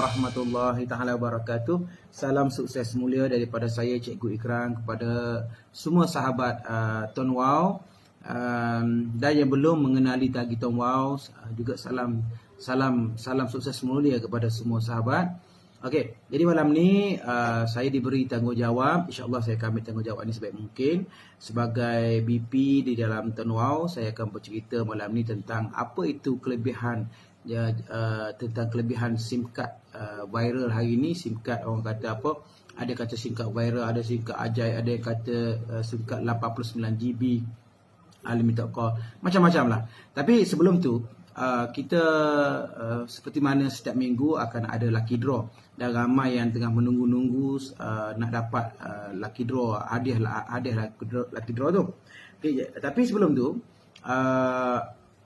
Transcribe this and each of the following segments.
warahmatullahi taala wabarakatuh. Salam sukses mulia daripada saya Cikgu Ikran kepada semua sahabat Tuan Wow, dan yang belum mengenali lagi Tuan Wow, juga salam sukses mulia kepada semua sahabat. Okey, jadi malam ni saya diberi tanggungjawab. InsyaAllah saya akan ambil tanggungjawab ini sebaik mungkin. Sebagai BP di dalam Tuan Wow, saya akan bercerita malam ni tentang apa itu kelebihan tentang kelebihan SIM card viral hari ini. SIM card orang kata apa? Ada kata SIM card viral, ada SIM card ajaib, ada yang kata SIM card 89GB unlimited call, macam-macam lah. Tapi sebelum tu kita seperti mana setiap minggu akan ada lucky draw, dan ramai yang tengah menunggu-nunggu nak dapat lucky draw, hadiah lucky draw tu. Okay, tapi sebelum tu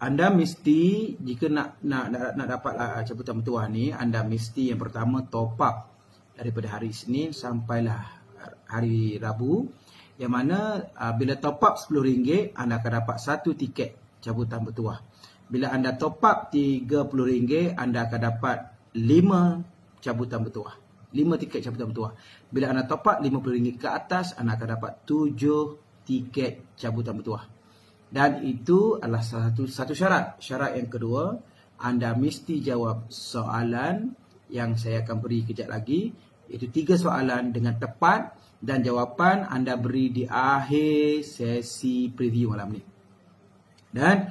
anda mesti, jika nak dapat cabutan bertuah ni, anda mesti yang pertama top up daripada hari Isnin sampailah hari Rabu, yang mana bila top up RM10 anda akan dapat 1 tiket cabutan bertuah. Bila anda top up RM30 anda akan dapat 5 cabutan bertuah, 5 tiket cabutan bertuah. Bila anda top up RM50 ke atas anda akan dapat 7 tiket cabutan bertuah. Dan itu adalah satu syarat. Syarat yang kedua, anda mesti jawab soalan yang saya akan beri kejap lagi. Itu 3 soalan dengan tepat, dan jawapan anda beri di akhir sesi preview malam ni. Dan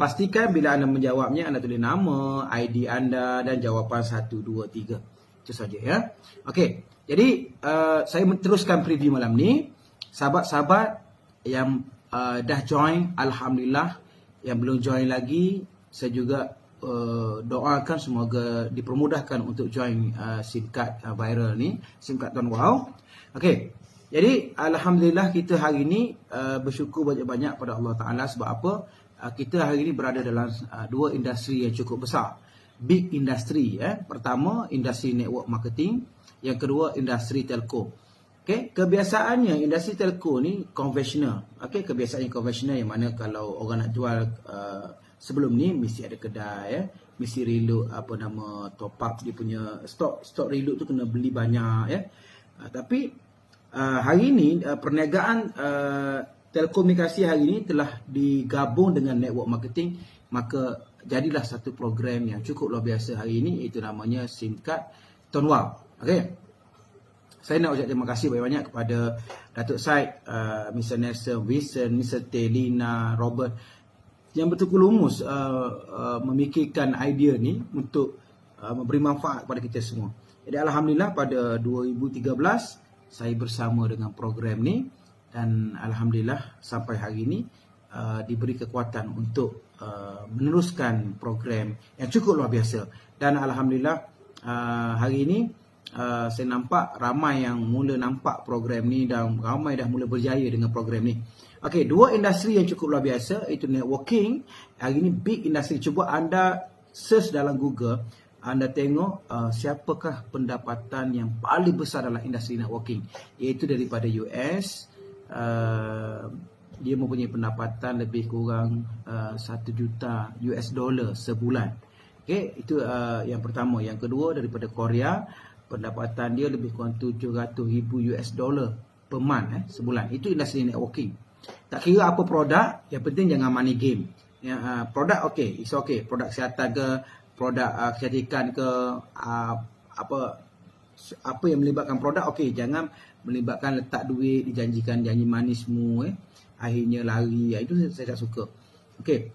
pastikan bila anda menjawabnya, anda tulis nama, ID anda dan jawapan 1, 2, 3. Itu saja ya. Okey, jadi saya meneruskan preview malam ni. Sahabat-sahabat yang dah join, Alhamdulillah. Yang belum join lagi, saya juga doakan semoga dipermudahkan untuk join SIM card viral ni, SIM card Tuan Wow. Okey, jadi Alhamdulillah kita hari ni bersyukur banyak-banyak pada Allah Ta'ala. Sebab apa? Kita hari ni berada dalam 2 industri yang cukup besar, big industry. Pertama, industri network marketing. Yang kedua, industri telco. Okay, kebiasaannya industri telco ni konvensional. Okay, kebiasaannya konvensional, yang mana kalau orang nak jual sebelum ni mesti ada kedai, mesti reload top up dia punya stok reload tu kena beli banyak ya. Tapi hari ini perniagaan telekomunikasi hari ini telah digabung dengan network marketing, maka jadilah satu program yang cukup luar biasa hari ini, itu namanya SIM card Tuan Wow. Okey. Saya nak ucap terima kasih banyak-banyak kepada Datuk Syed, Mr. Nelson, Wilson, Mr. Telina, Robert, yang betul-betul lumus memikirkan idea ni untuk memberi manfaat kepada kita semua. Jadi Alhamdulillah pada 2013 saya bersama dengan program ni, dan Alhamdulillah sampai hari ini diberi kekuatan untuk meneruskan program yang cukup luar biasa. Dan Alhamdulillah hari ini saya nampak ramai yang mula nampak program ni, dan ramai dah mula berjaya dengan program ni. Okey, 2 industri yang cukup luar biasa, itu networking. Hari ni big industri. Cuba anda search dalam Google, anda tengok siapakah pendapatan yang paling besar dalam industri networking, iaitu daripada US. Dia mempunyai pendapatan lebih kurang 1 juta US dollar sebulan. Okey, itu yang pertama. Yang kedua, daripada Korea, pendapatan dia lebih kurang 700,000 US dollar per month sebulan. Itu industri networking. Tak kira apa produk, yang penting jangan money game. Produk okey, it's okay. Produk kesihatan ke, produk kecantikan ke, apa yang melibatkan produk, okey. Jangan melibatkan letak duit, dijanjikan janji manis semua, akhirnya lari. Itu saya tak suka. Okey.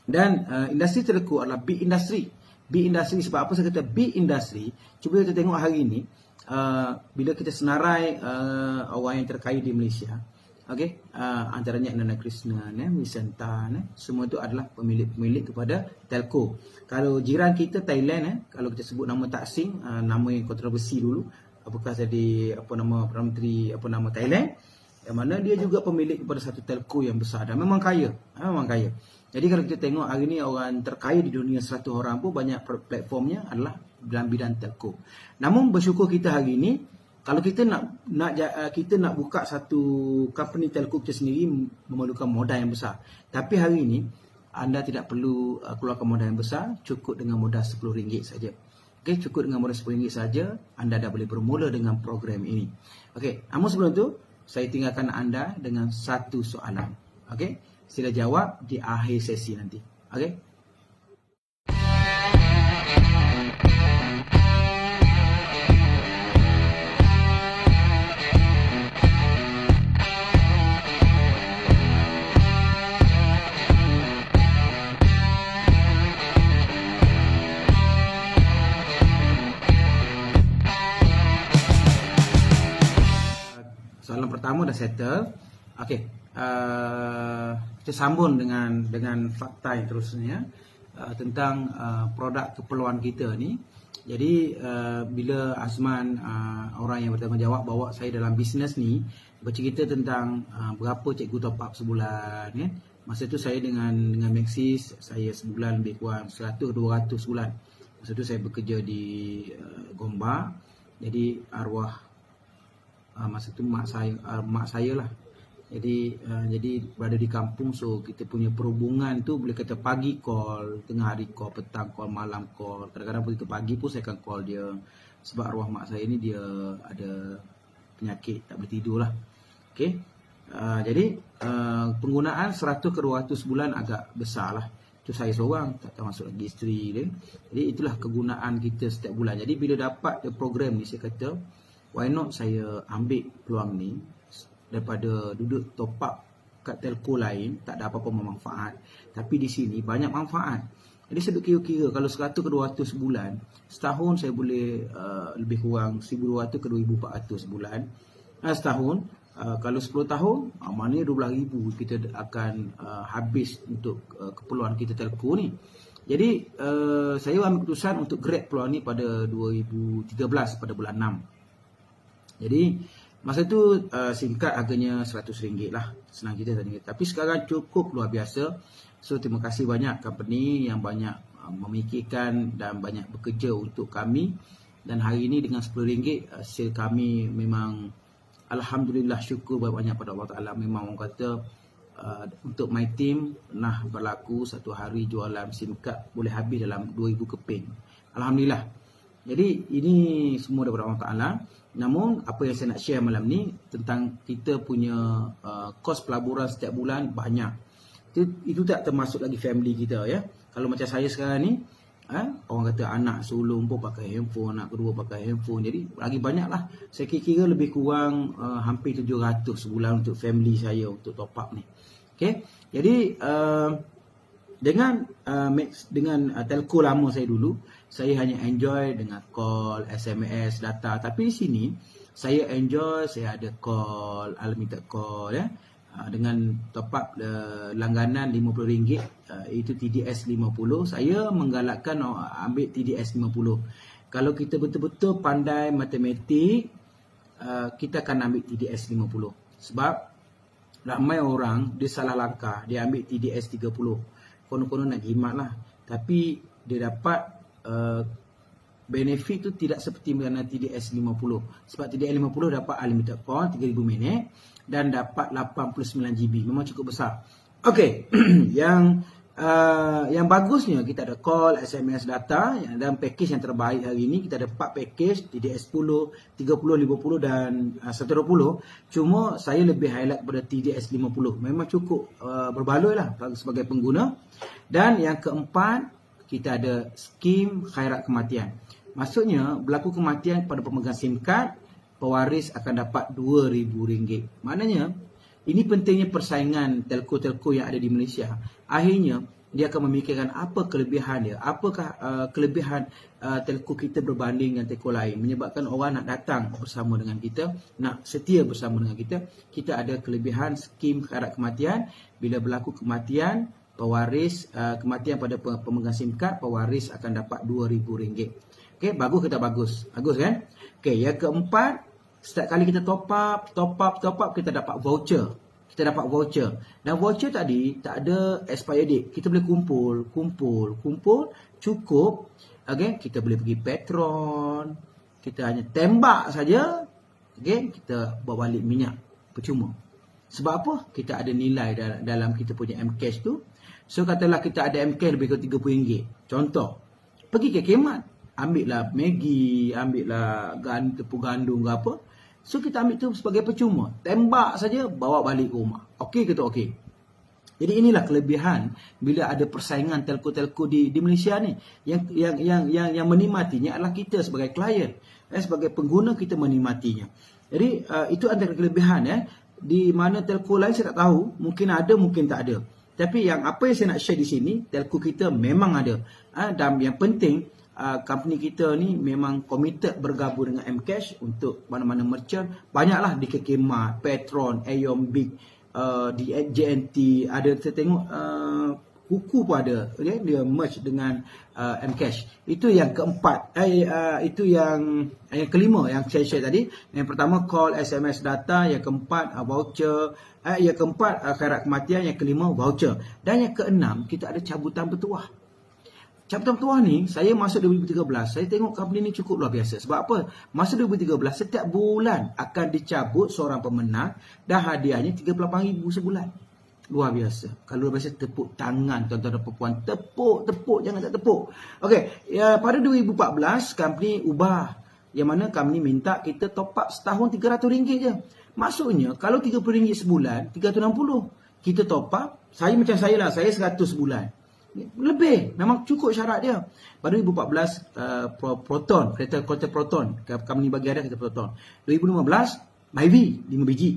Dan industri telco adalah big industry. Big industry, sebab apa saya kata big industry? Cuba kita tengok hari ini, bila kita senarai orang yang terkaya di Malaysia, okay, antaranya Nana Krishnan, Misanta, semua itu adalah pemilik kepada telco. Kalau jiran kita Thailand, kalau kita sebut nama Tak Sing, nama yang kontroversi dulu, apakah jadi Perdana Menteri Thailand, yang mana dia juga pemilik kepada satu telco yang besar, dan memang kaya, memang kaya. Jadi kalau kita tengok hari ni orang terkaya di dunia 100 orang pun banyak platformnya adalah dalam bidang telco. Namun bersyukur kita hari ni, kalau kita nak buka satu company telco kita sendiri, memerlukan modal yang besar. Tapi hari ini anda tidak perlu keluarkan modal yang besar, cukup dengan modal RM10 saja. Okey, cukup dengan modal RM10 saja anda dah boleh bermula dengan program ini. Okey, namun sebelum tu saya tinggalkan anda dengan satu soalan. Okey, sila jawab di akhir sesi nanti. Okey. Soalan pertama dah settle. Okey, kita sambung dengan fakta yang terusnya tentang produk keperluan kita ni. Jadi bila Azman orang yang bertanggungjawab bawa saya dalam bisnes ni bercerita tentang berapa cikgu top up sebulan ya. Masa tu saya dengan Maxis saya sebulan lebih kurang 100-200 sebulan. Masa tu saya bekerja di Gombak. Jadi arwah masa tu mak saya lah. Jadi berada di kampung, so kita punya perhubungan tu boleh kata pagi call, tengah hari call, petang call, malam call. Kadang-kadang begitu pagi pun saya akan call dia. Sebab arwah mak saya ni dia ada penyakit, tak boleh tidur lah. Okay. Jadi penggunaan 100 ke 200 bulan agak besar lah. Itu saya seorang, tak termasuk lagi isteri dia. Jadi itulah kegunaan kita setiap bulan. Jadi bila dapat program ni saya kata, why not saya ambil peluang ni daripada duduk top up kat telco lain, tak ada apa-apa manfaat. Tapi di sini banyak manfaat. Jadi saya kira-kira kalau 100 ke 200 bulan, setahun saya boleh lebih kurang 1,200 ke 2,400 sebulan. Setahun, kalau 10 tahun, maknanya 12,000 kita akan habis untuk keperluan kita telco ni. Jadi saya ambil keputusan untuk grab peluang ni pada 2013 pada bulan 6. Jadi masa tu SIM card harganya RM100 lah. Senang cerita tadi. Tapi sekarang cukup luar biasa. So terima kasih banyak company yang banyak memikirkan dan banyak bekerja untuk kami. Dan hari ini dengan RM10 sale kami memang alhamdulillah, syukur banyak pada Allah Taala. Memang orang kata untuk my team pernah berlaku satu hari jualan SIM card boleh habis dalam 2,000 keping. Alhamdulillah. Jadi ini semua daripada Allah Taala. Namun apa yang saya nak share malam ni tentang kita punya kos pelaburan setiap bulan banyak. Itu tak termasuk lagi family kita ya. Kalau macam saya sekarang ni, orang kata anak sulung pun pakai handphone, anak kedua pakai handphone. Jadi lagi banyak lah. Saya kira lebih kurang hampir 700 sebulan untuk family saya untuk top up ni. Okay. Jadi dengan telco lama saya dulu, saya hanya enjoy dengan call, SMS, data. Tapi di sini saya enjoy, saya ada call, unlimited call ya. Dengan top up langganan RM50, itu TDS 50. Saya menggalakkan ambil TDS 50. Kalau kita betul-betul pandai matematik, kita akan ambil TDS 50. Sebab ramai orang dia salah langkah, dia ambil TDS 30. Konon-konon nak jimat lah. Tapi dia dapat benefit tu tidak seperti mana TDS 50. Sebab TDS 50 dapat unlimited call 3,000 minit dan dapat 89 GB. Memang cukup besar. Okey, yang bagusnya kita ada call, SMS, data dan package yang terbaik hari ini kita ada 4 package TDS 10, 30, 50 dan 120. Cuma saya lebih highlight pada TDS 50. Memang cukup berbaloi lah sebagai pengguna. Dan yang keempat, kita ada skim khairat kematian. Maksudnya berlaku kematian pada pemegang SIM card, pewaris akan dapat RM2,000. Maknanya ini pentingnya persaingan telco-telco yang ada di Malaysia. Akhirnya dia akan memikirkan apa kelebihan dia, apakah kelebihan telco kita berbanding dengan telco lain, menyebabkan orang nak datang bersama dengan kita, nak setia bersama dengan kita. Kita ada kelebihan skim khairat kematian. Bila berlaku kematian, pewaris kematian pada pemegang SIM card, pewaris akan dapat RM2,000. Okey, bagus ke tak bagus? Bagus kan? Okey, yang keempat, setiap kali kita top up, kita dapat voucher. Dan voucher tadi tak ada expire date. Kita boleh kumpul, cukup. Okey, kita boleh pergi Petron. Kita hanya tembak saja. Okey, kita bawa balik minyak percuma. Sebab apa? Kita ada nilai dalam kita punya M-Cash tu. So katalah kita ada M-Cash lebih kurang RM30. Contoh, pergi ke khidmat. ambillah Maggi, ambillah tepung gandum ke apa. So kita ambil tu sebagai percuma. Tembak saja, bawa balik ke rumah. Okey ke tak okey? Jadi inilah kelebihan bila ada persaingan telco-telco di Malaysia ni. Yang menikmatinya adalah kita sebagai klien. Sebagai pengguna kita menikmatinya. Jadi itu antara kelebihan di mana telco lain saya tak tahu, mungkin ada, mungkin tak ada. Tapi apa yang saya nak share di sini, telco kita memang ada. Dan yang penting company kita ni memang committed bergabung dengan Mcash untuk mana-mana merchant. Banyaklah di KK Mart, Petron, Aeon Big, di JNT, ada saya tengok Kuku pun ada, dia merge dengan Mcash. Itu yang keempat, itu yang kelima yang saya share tadi. Yang pertama call, SMS, data. Yang keempat voucher. Yang keempat khairat kematian. Yang kelima voucher. Dan yang keenam kita ada cabutan bertuah. Cabutan bertuah ni saya masuk 2013, saya tengok company ni cukup luar biasa. Sebab apa? Masa 2013 setiap bulan akan dicabut seorang pemenang dan hadiahnya 38,000 sebulan. Luar biasa. Kalau luar biasa, tepuk tangan tuan-tuan dan puan-puan. Tepuk, jangan tak tepuk. Okey, pada 2014 company ubah. Yang mana company minta kita top up setahun RM300 je. Maksudnya kalau RM30 sebulan, RM360. Kita top up, saya macam saya lah, saya RM100 sebulan. Lebih, memang cukup syarat dia. Pada 2014 Proton, kereta Proton, company bagi hadiah kereta Proton. 2015 Myvi 5 biji.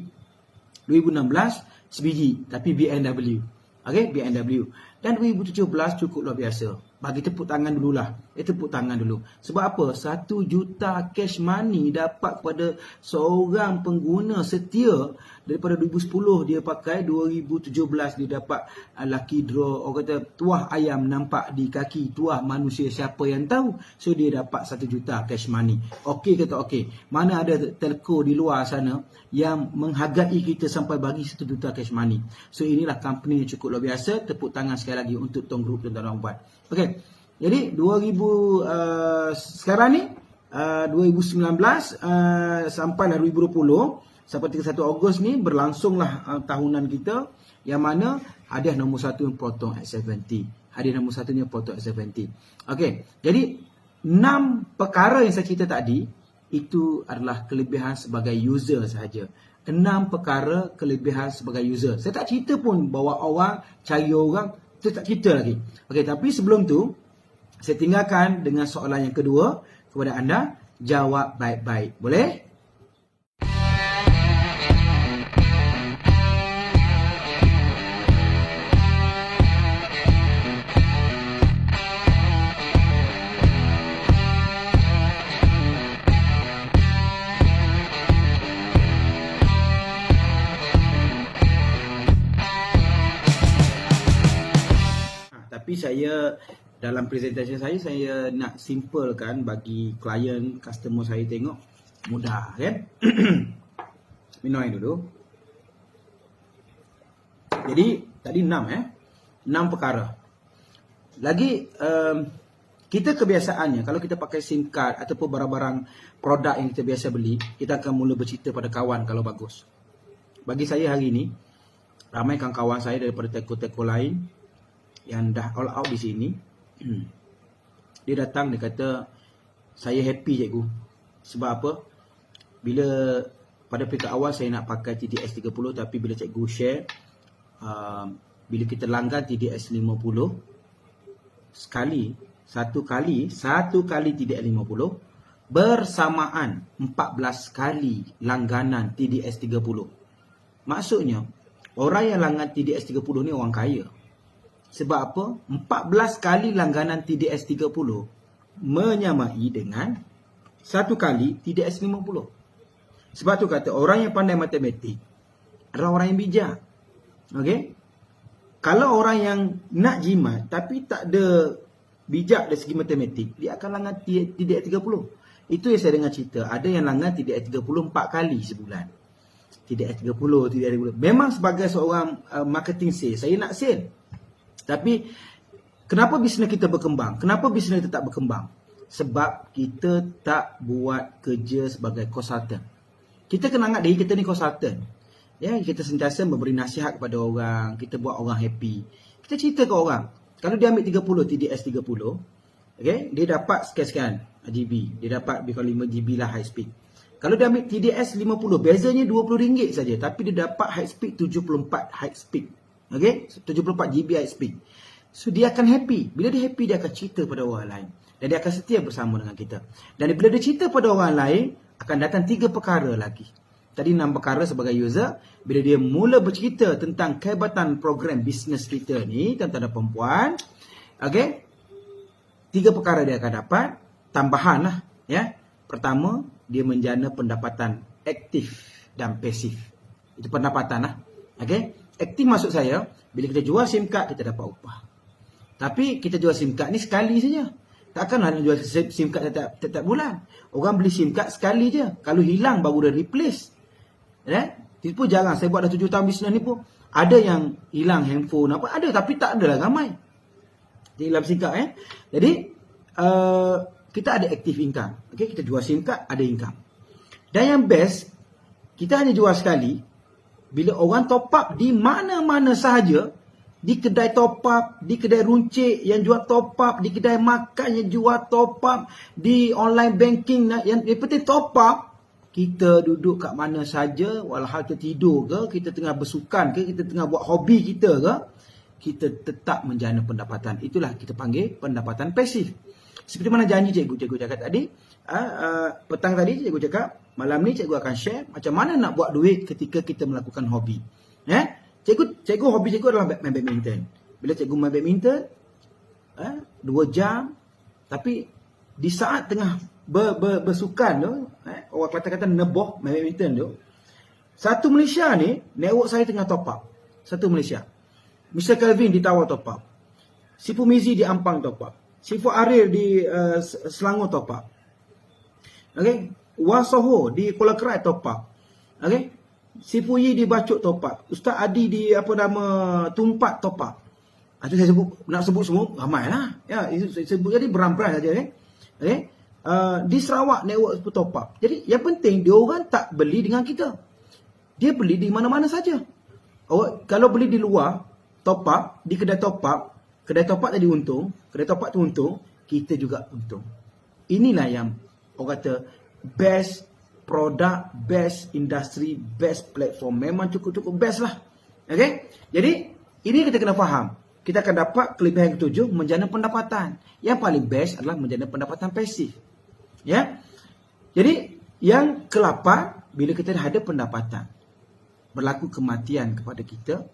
2016 sebiji tapi BMW. Okey, BMW. Dan 2017 cukup luar biasa. Bagi tepuk tangan dululah. Tepuk tangan dulu. Sebab apa? 1 juta cash money dapat kepada seorang pengguna setia. Daripada 2010 dia pakai, 2017 dia dapat lucky draw. Orang kata tuah ayam nampak di kaki tuah manusia, siapa yang tahu. So dia dapat 1 juta cash money. Okey ke tak okey? Mana ada telco di luar sana yang menghargai kita sampai bagi 1 juta cash money. So inilah company yang cukup luar biasa. Tepuk tangan sekali lagi untuk Tong Group dan tuan-tuan buat. Okey. Jadi 2000 sekarang ni 2019 sampailah 2020 sampai 31 Ogos ni berlangsunglah tahunan kita, yang mana hadiah nombor 1 Proton X70. Hadiah nombor 1 Proton X70. Okey. Jadi 6 perkara yang saya cerita tadi itu adalah kelebihan sebagai user sahaja. 6 perkara kelebihan sebagai user. Saya tak cerita pun bawa orang, cari orang, saya tak cerita lagi. Okey, tapi sebelum tu saya tinggalkan dengan soalan yang kedua kepada anda. Jawab baik-baik. Boleh? Tapi saya dalam presentation saya nak simplekan bagi klien, customer saya tengok mudah kan. Minum air dulu. Jadi tadi 6 perkara. Lagi kita kebiasaannya kalau kita pakai SIM card ataupun barang-barang produk yang kita biasa beli, kita akan mula bercerita pada kawan kalau bagus. Bagi saya hari ini ramai kawan-kawan saya daripada telco-telco lain yang dah all out di sini. Dia datang, dia kata saya happy cikgu. Sebab apa? Bila pada peringkat awal saya nak pakai TDS 30, tapi bila cikgu share bila kita langgan TDS 50 satu kali TDS 50 bersamaan 14 kali langganan TDS 30. Maksudnya orang yang langgan TDS 30 ni orang kaya. Sebab apa? 14 kali langganan TDS 30 menyamai dengan 1 kali TDS 50. Sebab tu kata orang yang pandai matematik adalah orang yang bijak. Okey? Kalau orang yang nak jimat tapi tak ada bijak dari segi matematik, dia akan langgan TDS 30. Itu yang saya dengar cerita. Ada yang langgan TDS 30 4 kali sebulan. TDS 30, TDS 30. Memang sebagai seorang marketing sales, saya nak sale. Tapi kenapa bisnes kita berkembang? Kenapa bisnes kita tak berkembang? Sebab kita tak buat kerja sebagai konsultan. Kita kena anggap diri kita ni konsultan. Ya, kita sentiasa memberi nasihat kepada orang, kita buat orang happy. Kita cerita ke orang, kalau dia ambil 30 TDS 30, Okay, dia dapat sekian-sekian GB. Dia dapat lebih kurang 5 GB lah high speed. Kalau dia ambil TDS 50, bezanya RM20 saja, tapi dia dapat high speed 74 high speed. Okay, 74 GB high speed. So dia akan happy. Bila dia happy, dia akan cerita pada orang lain. Dan dia akan setia bersama dengan kita. Dan bila dia cerita pada orang lain, akan datang 3 perkara lagi. Tadi 6 perkara sebagai user. Bila dia mula bercerita tentang kehebatan program bisnes kita ni, tuan-tuan dan perempuan, okay, 3 perkara dia akan dapat. Tambahan lah. Ya. Pertama, dia menjana pendapatan aktif dan pasif. Itu pendapatan lah. Okay. Aktif maksud saya, bila kita jual SIM card, kita dapat upah. Tapi kita jual SIM card ni sekali saja. Takkanlah nak jual SIM card setiap bulan. Orang beli SIM card sekali je. Kalau hilang baru dia replace. Itu pun jarang. Saya buat dah 7 tahun bisnes ni pun. Ada yang hilang handphone apa. Ada tapi tak adalah ramai. Jadi dalam SIM card Jadi kita ada active income. Okay, kita jual SIM card ada income. Dan yang best, kita hanya jual sekali. Bila orang top up di mana-mana sahaja, di kedai top up, di kedai runcit yang jual top up, di kedai makan yang jual top up, di online banking yang penting top up, kita duduk kat mana saja, walhal kita tidur ke, kita tengah bersukan ke, kita tengah buat hobi kita ke, kita tetap menjana pendapatan. Itulah kita panggil pendapatan pasif. Seperti mana janji cikgu cakap tadi, petang tadi cikgu cakap, malam ni cikgu akan share macam mana nak buat duit ketika kita melakukan hobi. Cikgu hobi cikgu adalah main badminton. Bila cikgu main badminton 2 jam, tapi di saat tengah bersukan tu, orang kata neboh main badminton tu, satu Malaysia ni network saya tengah top up. Satu Malaysia. Mr. Kelvin di Tawau top up. Sifu Mizi di Ampang top up. Sifu Aril di Selangor top up. Okay. Wan Soho di Kuala Kerai top up. Okay. Sifu Yi di Bacok top up. Ustaz Adi di Tumpat top up. Itu saya sebut, nak sebut semua ramai lah. Ya, saya sebut jadi beram-beram saja. Okay. Di Sarawak network top up. Jadi yang penting dia orang tak beli dengan kita. Dia beli di mana-mana saja. Kalau beli di luar top up, di kedai top up tadi untung, kedai top up tu untung, kita juga untung. Inilah yang orang kata best produk, best industri, best platform. Memang cukup-cukup best lah. Okay? Jadi ini kita kena faham. Kita akan dapat kelebihan ketujuh, menjana pendapatan. Yang paling best adalah menjana pendapatan pasif. Ya. Jadi yang ke-8, bila kita dah ada pendapatan, berlaku kematian kepada kita,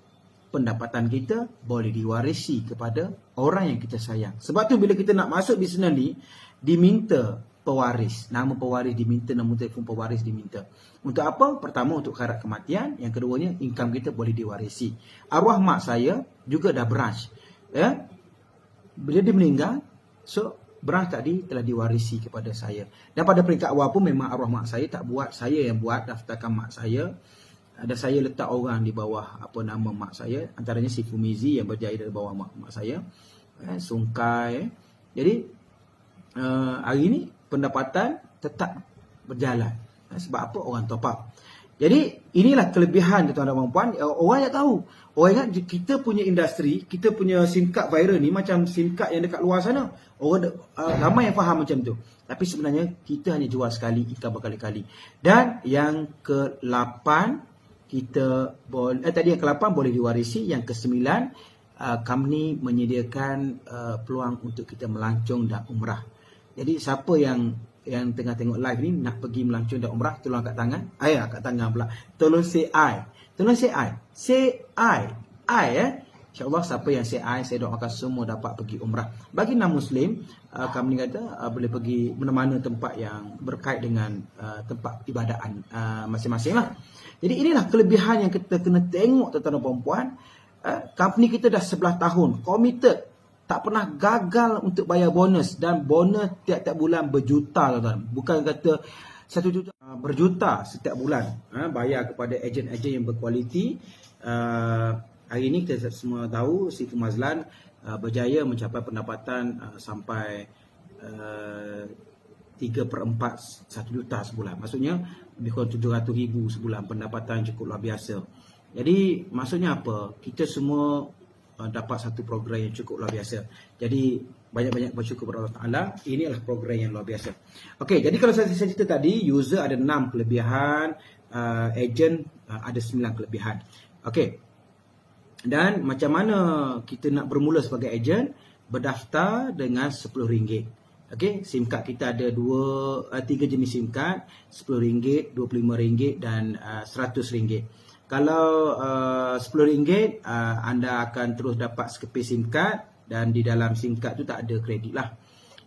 pendapatan kita boleh diwarisi kepada orang yang kita sayang. Sebab tu bila kita nak masuk bisnes ni, diminta pewaris. Nama pewaris diminta, nombor telefon pewaris diminta. Untuk apa? Pertama, untuk syarat kematian. Yang keduanya, income kita boleh diwarisi. Arwah mak saya juga dah branch. Ya? Bila dia meninggal, so branch tadi telah diwarisi kepada saya. Dan pada peringkat awal pun memang arwah mak saya tak buat. Saya yang buat daftarkan mak saya. Dan saya letak orang di bawah nama mak saya. Antaranya si Fumizi yang berjaya dari bawah mak saya. Sungkai. Jadi, hari ini pendapatan tetap berjalan. Sebab apa? Orang top up. Jadi, inilah kelebihan tuan-tuan dan puan. Orang yang tahu. Orang ingat kita punya industri, kita punya SIM card viral ni macam SIM card yang dekat luar sana. Orang ramai yang faham macam tu. Tapi sebenarnya, kita hanya jual sekali, ikan berkali-kali. Dan yang ke-8, kita tadi yang ke-8 boleh diwarisi. Yang ke-9, company menyediakan peluang untuk kita melancong dan umrah. Jadi siapa yang tengah tengok live ni nak pergi melancong dan umrah, tolong angkat tangan. Angkat tangan pula. Tolong say I. Tolong say I. Say I. InsyaAllah siapa yang say I, saya doakan semua dapat pergi umrah. Bagi non-Muslim, kami kata boleh pergi mana-mana tempat yang berkait dengan tempat ibadatan masing-masing lah. Jadi inilah kelebihan yang kita kena tengok tuan-tuan dan puan-puan. Company kita dah 11 tahun, committed. Tak pernah gagal untuk bayar bonus. Dan bonus tiap-tiap bulan berjuta tuan-tuan. Bukan kata 1 juta, berjuta setiap bulan. Bayar kepada ejen-ejen yang berkualiti. Hari ini kita semua tahu Sifu Mazlan berjaya mencapai pendapatan sampai 3/4 1 juta sebulan. Maksudnya lebih kurang 700,000 sebulan. Pendapatan cukup luar biasa. Jadi maksudnya apa? Kita semua dapat satu program yang cukup luar biasa. Jadi Banyak-banyak bersyukur kepada Allah Ta'ala. Ini adalah program yang luar biasa. Okey, jadi kalau saya cerita tadi, user ada 6 kelebihan, agent ada 9 kelebihan. Okey. Dan macam mana kita nak bermula sebagai agent? Berdaftar dengan RM10. Okey, SIM card kita ada 3 jenis SIM card, RM10, RM25 dan RM100. Kalau RM10, anda akan terus dapat sekeping SIM card dan di dalam SIM card tu tak ada kredit lah.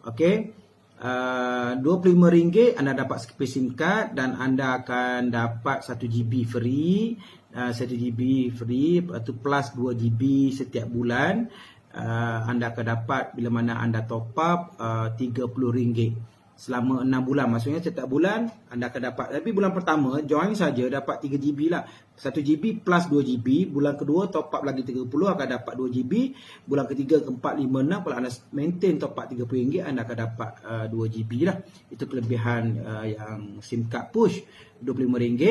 Okey. RM25 anda dapat sekeping SIM card dan anda akan dapat 1 GB free, 1 GB free atau plus 2 GB setiap bulan. Anda akan dapat bila mana anda top up RM30 selama 6 bulan. Maksudnya setiap bulan anda akan dapat, tapi bulan pertama join saja dapat 3 GB lah. 1 GB plus 2 GB. Bulan kedua top up lagi 30 akan dapat 2 GB. Bulan ketiga, keempat, 5, 6 kalau anda maintain top up RM30 anda akan dapat 2 GB lah. Itu kelebihan yang SIM card push RM25.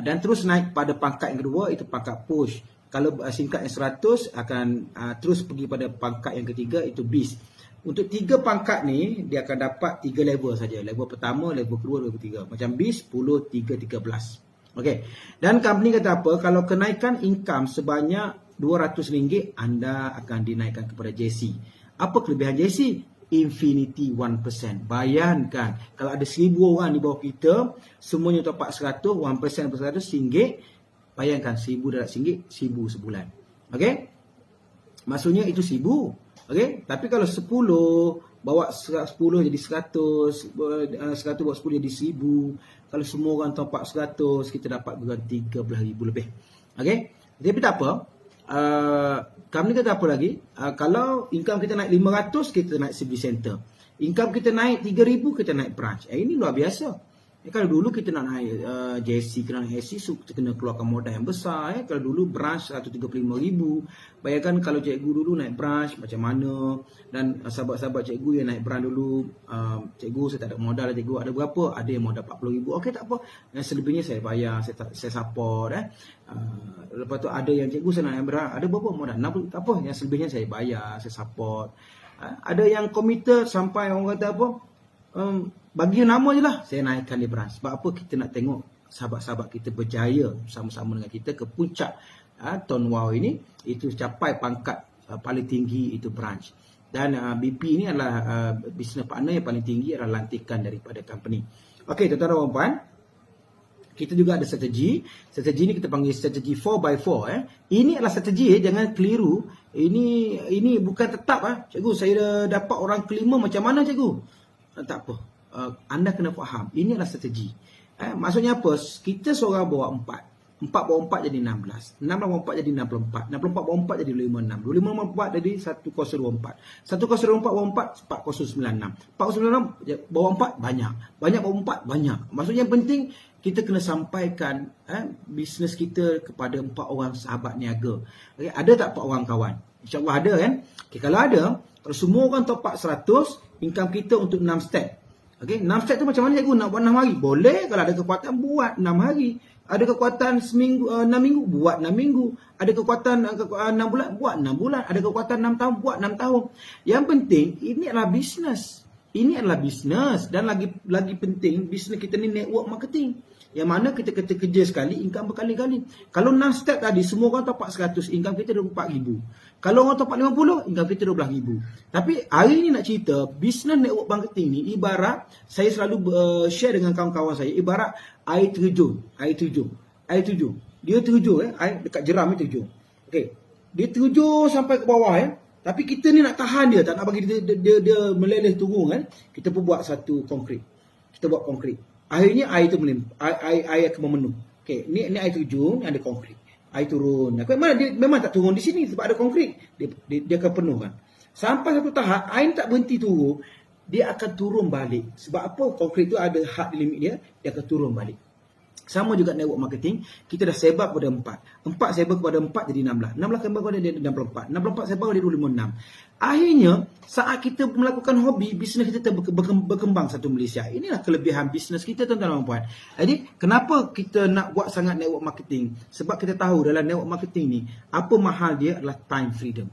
Dan terus naik pada pangkat yang kedua, itu pangkat push. Kalau SIM card yang 100 akan terus pergi pada pangkat yang ketiga, itu BIS. Untuk 3 pangkat ni dia akan dapat 3 level saja. Level pertama, level kedua, level ketiga. Macam BIS 10, 3, 13. Okey. Dan company kata apa? Kalau kenaikan income sebanyak RM200, anda akan dinaikkan kepada JC. Apa kelebihan JC? Infinity 1%. Bayangkan kalau ada 1000 orang di bawah kita, semuanya top up 100, 1% per RM100. Bayangkan 1000 darab RM1, 1000 sebulan. Okey? Maksudnya itu 1000. Okey? Tapi kalau 10 bawa 10 jadi 100, 100 bawa 10 jadi 1000. Kalau semua orang top up 100, kita dapat bukan 13,000 lebih. Okey? Tapi tak apa. Kami kata apa lagi? Kalau income kita naik 500, kita naik service center. Income kita naik 3,000, kita naik branch. Ini luar biasa. Kalau dulu kita nak naik JC, kena naik SC, kita kena keluarkan modal yang besar. Kalau dulu branch 135,000. Bayangkan kalau cikgu dulu naik branch macam mana. Dan sahabat-sahabat cikgu yang naik branch dulu, cikgu saya tak ada modal, cikgu ada berapa? Ada yang modal 40,000. Okey, tak apa. Yang selebihnya saya bayar, saya support. Lepas tu ada yang cikgu saya nak naik branch, ada berapa modal? 60, tak apa. Yang selebihnya saya bayar, saya support. Ada yang committed sampai orang kata apa? Bagi nama je lah saya naikkan di branch. Sebab apa? Kita nak tengok sahabat-sahabat kita berjaya sama-sama dengan kita ke puncak Tuan Wow ini. Itu capai pangkat paling tinggi, itu branch. Dan BP ini adalah business partner yang paling tinggi, adalah lantikan daripada company. Okey, tuan-tuan dan puan, kita juga ada strategi. Strategi ini kita panggil strategi 4x4. Ini adalah strategi, jangan keliru. Ini bukan tetap. Cikgu, saya dah dapat orang kelima, macam mana cikgu? Tak apa. Anda kena faham. Ini adalah strategi. Maksudnya apa? Kita seorang bawa 4. 4 bawa 4 jadi 16. 16 bawa 4 jadi 64. 64 bawa 4 jadi 256. 256 bawa 4 jadi 1024. 1024 bawa 4, 4096. 4096 bawa 4, banyak. Banyak bawa 4, banyak. Maksudnya yang penting, kita kena sampaikan bisnes kita kepada 4 orang sahabat niaga. Okay, ada tak 4 orang kawan? InsyaAllah ada kan? Okay, kalau ada, kalau semua orang top up 100, income kita untuk 6 step. Okey, 6 step tu macam mana cikgu? Nak buat 6 hari? Boleh. Kalau ada kekuatan, buat 6 hari. Ada kekuatan 6 minggu, buat 6 minggu. Ada kekuatan 6 bulan, buat 6 bulan. Ada kekuatan 6 tahun, buat 6 tahun. Yang penting, ini adalah bisnes. Ini adalah bisnes. Dan lagi penting, bisnes kita ni network marketing. Yang mana kita kerja sekali, income berkali-kali. Kalau 6 step tadi, semua orang top up 100, income kita 24,000. Kalau orang top up 50, income kita 12,000. Tapi hari ni nak cerita, bisnes network marketing ni ibarat, saya selalu share dengan kawan-kawan saya, ibarat air terjun. Air terjun. Dia terjun, air dekat jeram ni terjun. Okey. Dia terjun sampai ke bawah Tapi kita ni nak tahan dia, tak nak bagi dia meleleh turun Kita pun buat satu konkrit. Kita buat konkrit. Akhirnya air tu air akan memenuh. Okey, ni air terjun, ada konkrit. Air turun. Mana dia memang tak turun di sini sebab ada konkrit. Dia akan penuhkan. Sampai satu tahap air tak berhenti turun, dia akan turun balik. Sebab apa? Konkrit tu ada had limit dia akan turun balik. Sama juga network marketing, kita dah sebar kepada 4. 4 sebar kepada 4 jadi 16. 16 sebar kepada 64. 64 sebar kepada 256. Akhirnya, saat kita melakukan hobi, bisnes kita berkembang satu Malaysia. Inilah kelebihan bisnes kita, tuan-tuan dan puan. Jadi, kenapa kita nak buat sangat network marketing? Sebab kita tahu dalam network marketing ni, apa mahal dia adalah time freedom.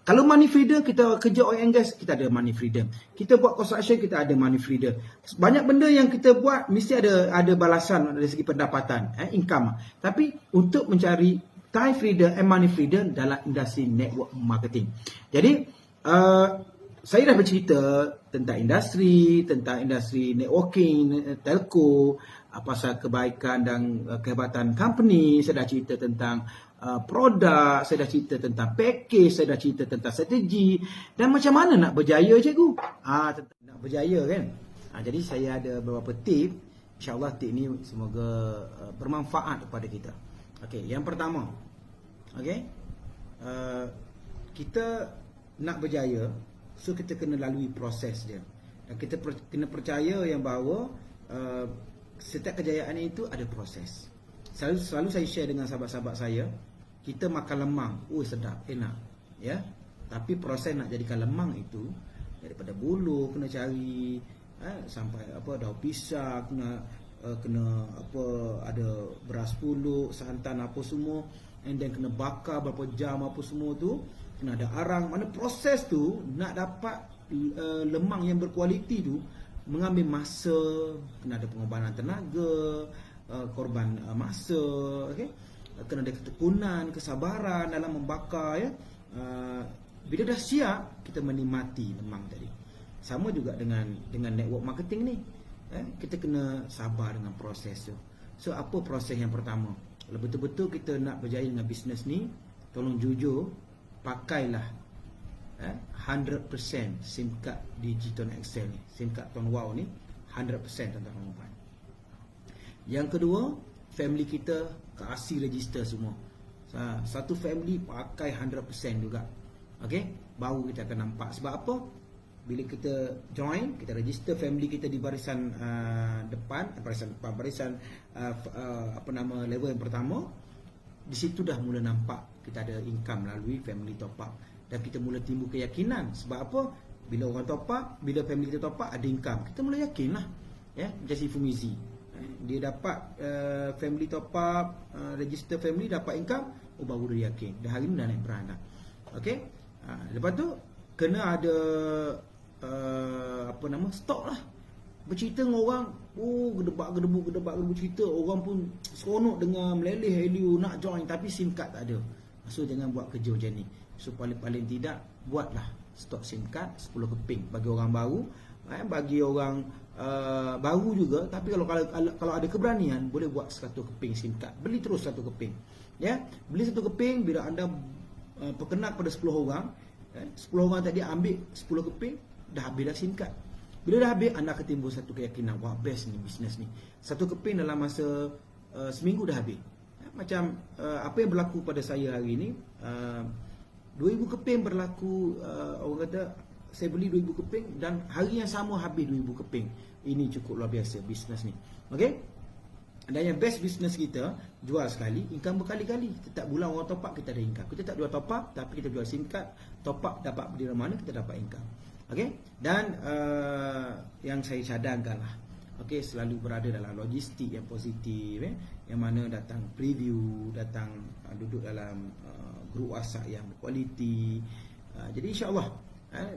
Kalau money freedom, kita kerja oil and gas, kita ada money freedom. Kita buat construction, kita ada money freedom. Banyak benda yang kita buat mesti ada balasan dari segi pendapatan, income. Tapi untuk mencari time freedom and money freedom dalam industri network marketing. Jadi saya dah bercerita tentang industri networking, telco, pasal kebaikan dan kehebatan company. Saya dah cerita tentang produk, saya dah cerita tentang package, saya dah cerita tentang strategi dan macam mana nak berjaya, cikgu. Nak berjaya kan. Jadi saya ada beberapa tip. InsyaAllah tip ni semoga bermanfaat kepada kita. Okey, yang pertama, okey, kita nak berjaya, so kita kena lalui proses dia. Dan kita kena percaya yang bahawa setiap kejayaan itu ada proses. Selalu saya share dengan sahabat-sahabat saya, kita makan lemang, sedap, enak, ya. Tapi proses nak jadikan lemang itu, daripada bulu kena cari, sampai daun pisang, kena ada beras pulut, santan apa semua, and then kena bakar berapa jam apa semua tu, kena ada arang. Mana proses tu nak dapat lemang yang berkualiti tu mengambil masa, kena ada pengorbanan tenaga, korban masa, okey, kena ada ketekunan, kesabaran dalam membakar, ya. Bila dah siap, kita menikmati lemang tadi. Sama juga dengan network marketing ni, kita kena sabar dengan proses tu. So apa proses yang pertama? Kalau betul-betul kita nak berjaya dengan bisnes ni, tolong jujur, pakailah 100% SIM card Digiton Excel ni, SIM card Tuan Wow ni 100% tuan-tuan dan puan. Yang kedua, family kita kasih register semua. Satu family pakai 100% juga. Okey, baru kita akan nampak. Sebab apa? Bila kita join, kita register family kita di barisan depan, barisan level yang pertama. Di situ dah mula nampak kita ada income melalui family top up. Dan kita mula timbul keyakinan. Sebab apa? Bila orang top up, bila family kita top up ada income, kita mula yakin lah, ya. Macam si Fumizi, dia dapat family top up, register family, dapat income, baru dia yakin. Dah hari ni dah naik beranak. Okey. Lepas tu kena ada stok lah. Bercerita dengan orang, gedebak cerita, orang pun seronok dengan meleleh heliu nak join, tapi SIM card tak ada. So jangan buat kerja macam ni. So paling tidak buatlah stok SIM card 10 keping bagi orang baru, bagi orang baru juga. Tapi kalau ada keberanian, boleh buat 100 keping SIM card. Beli terus 1 keping, ya. Beli 1 keping. Bila anda perkenal pada 10 orang, 10 orang tadi ambil 10 keping, dah habis dah SIM card. Bila dah habis, anda akan timbul satu keyakinan, wah best ni bisnes ni. 1 keping dalam masa seminggu dah habis. Macam apa yang berlaku pada saya hari ni, 2000 keping berlaku, orang kata saya beli 2000 keping dan hari yang sama habis 2000 keping. Ini cukup luar biasa bisnes ni. Okey? Dan yang best bisnes kita, jual sekali, income berkali-kali. Setiap bulan orang top up, kita ada income. Kita tak jual top up, tapi kita jual SIM card, top up dapat di mana, kita dapat income. Okey? Dan yang saya cadangkan lah, okey, selalu berada dalam logistik yang positif, yang mana datang preview, datang duduk dalam grup WhatsApp yang berkualiti. Jadi insya-Allah,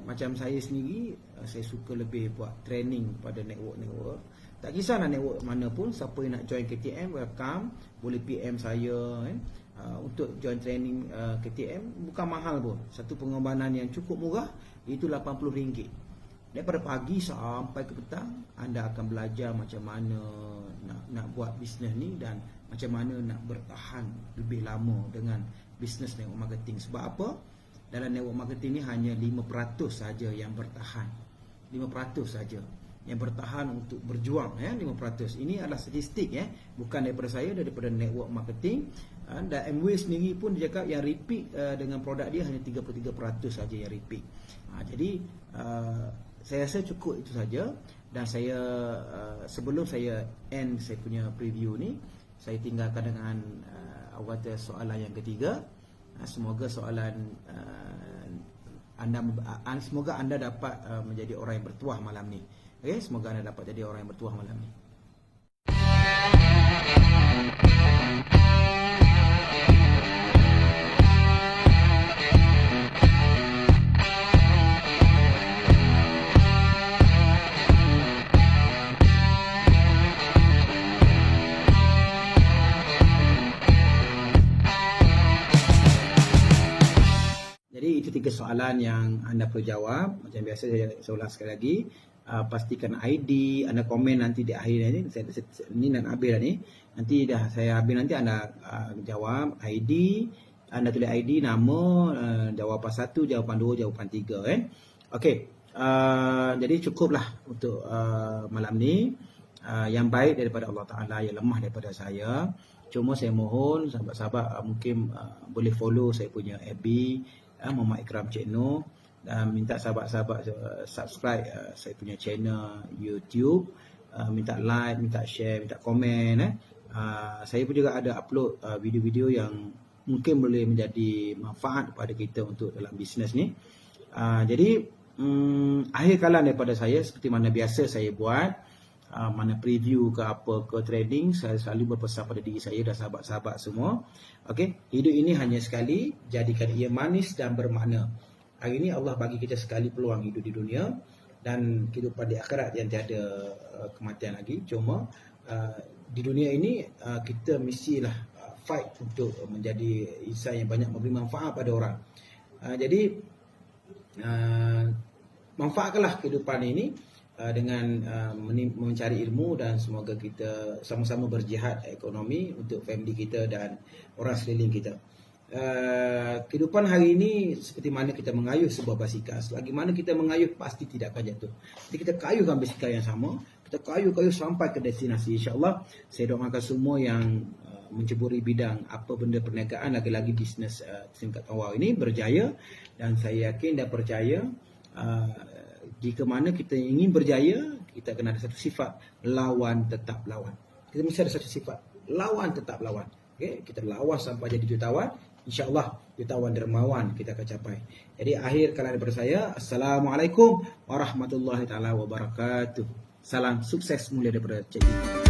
macam saya sendiri, saya suka lebih buat training pada network. Tak kisah nak network mana pun, siapa yang nak join KTM, welcome. Boleh PM saya untuk join training KTM. Bukan mahal pun, satu pengorbanan yang cukup murah, itu RM80. Daripada pagi sampai ke petang, anda akan belajar macam mana nak buat bisnes ni dan macam mana nak bertahan lebih lama dengan bisnes network marketing. Sebab apa? Dalam network marketing ni hanya 5% saja yang bertahan. 5% saja yang bertahan untuk berjuang, 5%. Ini adalah statistik, bukan daripada saya, daripada network marketing. Dan MW sendiri pun dia cakap yang repeat dengan produk dia hanya 33% saja yang repeat. Jadi saya rasa cukup itu saja. Dan saya sebelum saya end saya punya preview ni, saya tinggalkan dengan soalan yang ketiga. Semoga soalan semoga anda dapat menjadi orang yang bertuah malam ni. Okey, semoga anda dapat jadi orang yang bertuah malam ni. 3 soalan yang anda perlu jawab. Macam biasa saya ulang sekali lagi. Pastikan ID, anda komen nanti di akhir ni. Ini nak habis dah ni. Nanti dah saya habis nanti anda jawab ID, anda tulis ID, nama, jawapan 1, jawapan 2, jawapan 3 kan. Okey. Jadi cukuplah untuk malam ni. Yang baik daripada Allah Ta'ala, yang lemah daripada saya. Cuma saya mohon sahabat-sahabat mungkin boleh follow saya punya FB Muhammad Ikram Cik Noh, dan minta sahabat-sahabat subscribe saya punya channel YouTube, minta like, minta share, minta komen. Saya pun juga ada upload video-video yang mungkin boleh menjadi manfaat kepada kita untuk dalam bisnes ni. Jadi akhir kalam daripada saya seperti mana biasa saya buat. Mana preview ke apa ke trading, saya selalu berpesan pada diri saya dan sahabat-sahabat semua. Okey, hidup ini hanya sekali, jadikan ia manis dan bermakna. Hari ini Allah bagi kita sekali peluang hidup di dunia, dan kehidupan di akhirat yang tiada kematian lagi. Cuma di dunia ini kita mestilah fight untuk menjadi insan yang banyak memberi manfaat pada orang. Jadi manfaatkanlah kehidupan ini dengan mencari ilmu, dan semoga kita sama-sama berjihad ekonomi untuk family kita dan orang sekeliling kita. Kehidupan hari ini seperti mana kita mengayuh sebuah basikal. Selagi mana kita mengayuh pasti tidak akan jatuh. Jadi kita kayuhkan basikal yang sama, kita kayuh sampai ke destinasi. InsyaAllah saya doakan semua yang menceburi bidang apa benda perniagaan, lagi-lagi bisnes tingkat awal ini berjaya. Dan saya yakin dan percaya jika mana kita ingin berjaya, kita kena ada satu sifat, lawan tetap lawan. Kita mesti ada satu sifat, lawan tetap lawan. Okay? Kita lawan sampai jadi jutawan, insya-Allah jutawan dermawan kita akan capai. Jadi akhir kalam daripada saya, Assalamualaikum warahmatullahi taala wabarakatuh. Salam sukses mulia daripada Cik Ikram.